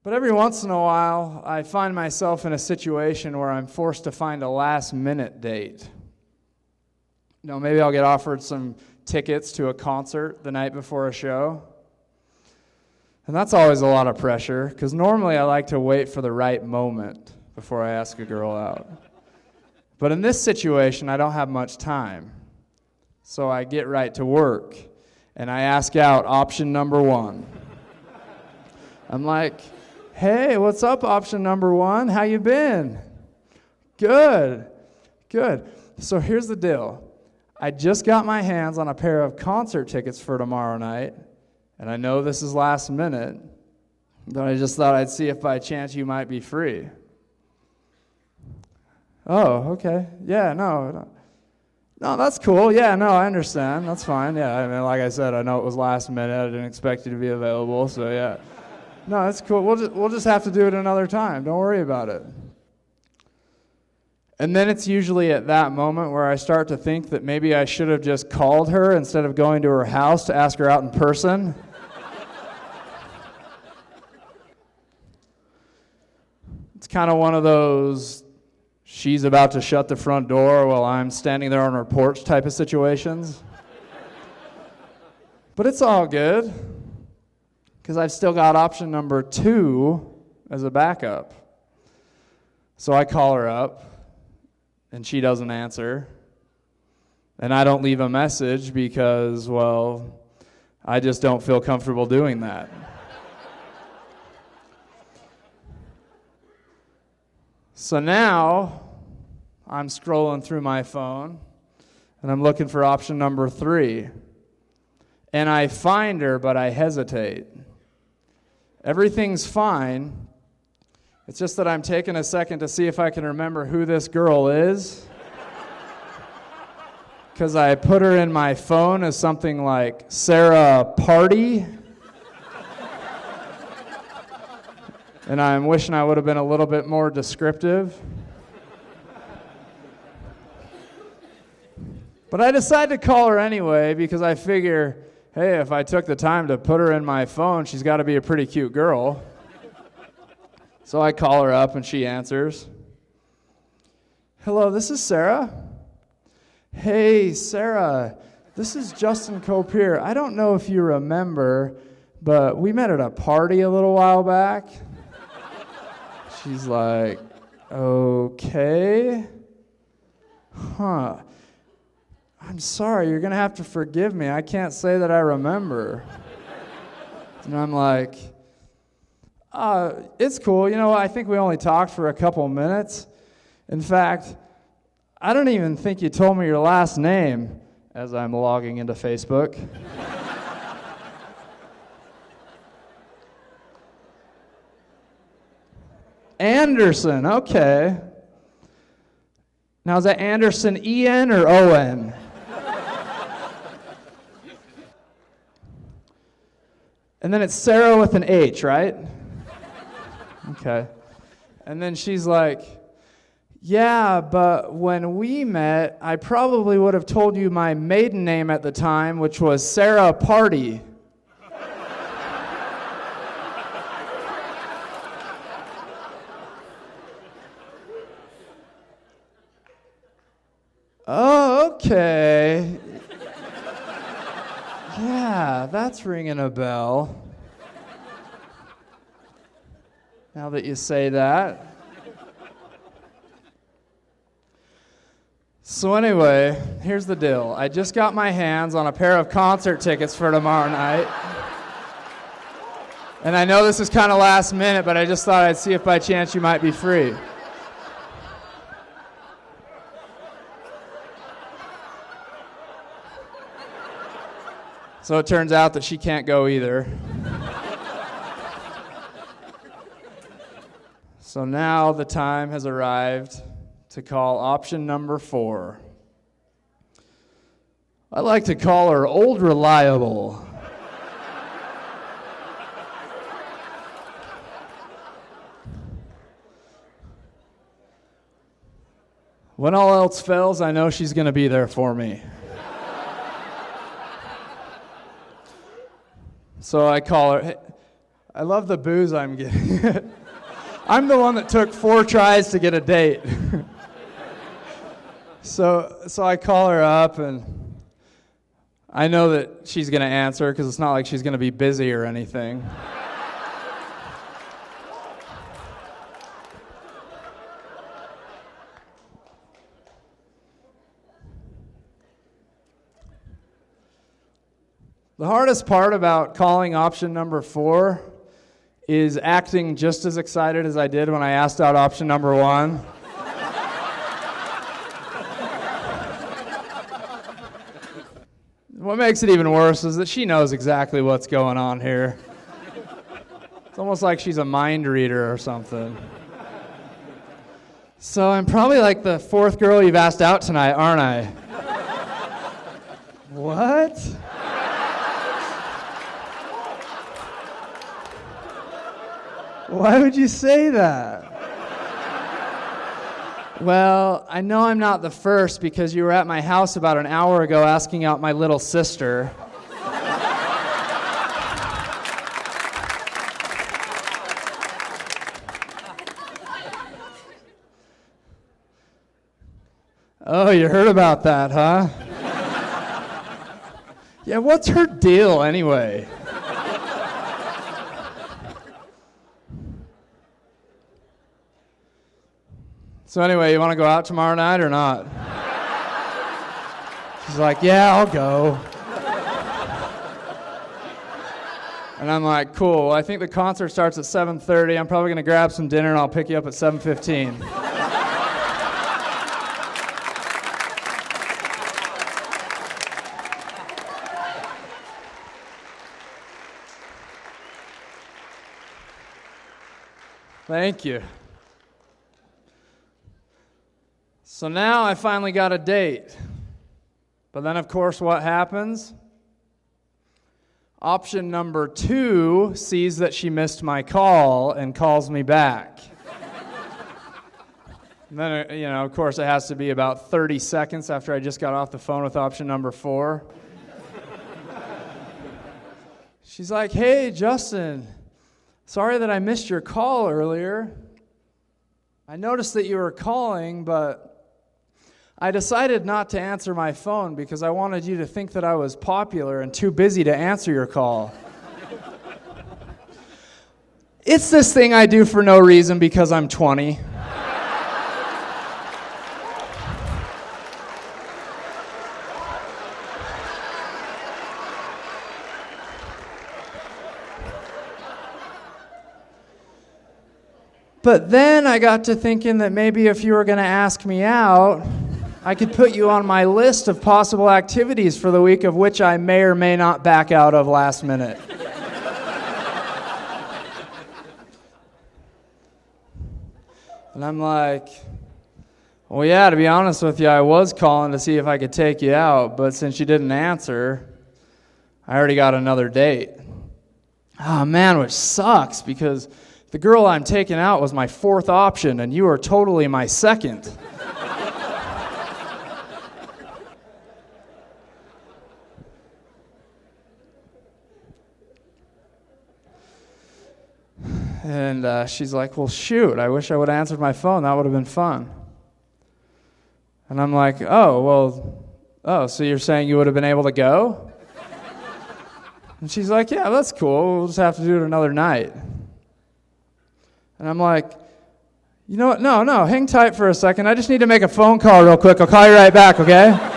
But every once in a while, I find myself in a situation where I'm forced to find a last-minute date. Maybe I'll get offered some tickets to a concert the night before a show. And that's always a lot of pressure, because normally I like to wait for the right moment before I ask a girl out. But in this situation, I don't have much time. So I get right to work, and I ask out option number 1. I'm like, hey, what's up, option number 1? How you been? Good. So here's the deal. I just got my hands on a pair of concert tickets for tomorrow night, and I know this is last minute, but I just thought I'd see if by chance you might be free. Oh, okay. Yeah, no, that's cool. Yeah, no, I understand. That's fine. Yeah, I mean, like I said, I know it was last minute. I didn't expect you to be available, so yeah. No, that's cool. We'll just have to do it another time. Don't worry about it. And then it's usually at that moment where I start to think that maybe I should have just called her instead of going to her house to ask her out in person. It's kind of one of those she's about to shut the front door while I'm standing there on her porch type of situations. But it's all good, because I've still got option number 2 as a backup. So I call her up, and she doesn't answer. And I don't leave a message because, well, I just don't feel comfortable doing that. So now I'm scrolling through my phone, and I'm looking for option number 3. And I find her, but I hesitate. Everything's fine. It's just that I'm taking a second to see if I can remember who this girl is. Because I put her in my phone as something like Sarah Party. And I'm wishing I would have been a little bit more descriptive. But I decided to call her anyway because I figure, hey, if I took the time to put her in my phone, she's got to be a pretty cute girl. So I call her up and she answers. Hello, this is Sarah. Hey, Sarah, this is Justin Copier. I don't know if you remember, but we met at a party a little while back. She's like, okay. Huh. I'm sorry, you're going to have to forgive me. I can't say that I remember. And I'm like, it's cool. You know what? I think we only talked for a couple minutes. In fact, I don't even think you told me your last name as I'm logging into Facebook. Anderson, okay. Now, is that Anderson E-N or O-N? And then it's Sarah with an H, right? Okay. And then she's like, yeah, but when we met, I probably would have told you my maiden name at the time, which was Sarah Party. Oh, okay. Yeah, that's ringing a bell. Now that you say that. So anyway, here's the deal. I just got my hands on a pair of concert tickets for tomorrow night. And I know this is kind of last minute, but I just thought I'd see if by chance you might be free. So it turns out that she can't go either. So now the time has arrived to call option number 4. I like to call her Old Reliable. When all else fails, I know she's going to be there for me. So I call her. I love the booze I'm getting. I'm the one that took 4 tries to get a date. So I call her up, and I know that she's going to answer because it's not like she's going to be busy or anything. The hardest part about calling option number 4 is acting just as excited as I did when I asked out option number 1. What makes it even worse is that she knows exactly what's going on here. It's almost like she's a mind reader or something. So I'm probably like the 4th girl you've asked out tonight, aren't I? What? Why would you say that? Well, I know I'm not the first because you were at my house about an hour ago asking out my little sister. Oh, you heard about that, huh? Yeah, what's her deal anyway? So anyway, you want to go out tomorrow night or not? She's like, yeah, I'll go. And I'm like, cool. Well, I think the concert starts at 7:30. I'm probably going to grab some dinner and I'll pick you up at 7:15. Thank you. So now I finally got a date. But then, of course, what happens? Option number 2 sees that she missed my call and calls me back. And then, of course, it has to be about 30 seconds after I just got off the phone with option number 4. She's like, hey, Justin, sorry that I missed your call earlier. I noticed that you were calling, but I decided not to answer my phone because I wanted you to think that I was popular and too busy to answer your call. It's this thing I do for no reason because I'm 20. But then I got to thinking that maybe if you were going to ask me out, I could put you on my list of possible activities for the week of which I may or may not back out of last minute. And I'm like, well, yeah, to be honest with you, I was calling to see if I could take you out, but since you didn't answer, I already got another date. Oh, man, which sucks because the girl I'm taking out was my 4th option, and you are totally my 2nd. And she's like, well, shoot, I wish I would have answered my phone. That would have been fun. And I'm like, so you're saying you would have been able to go? And she's like, yeah, that's cool. We'll just have to do it another night. And I'm like, you know what? No, hang tight for a second. I just need to make a phone call real quick. I'll call you right back, okay?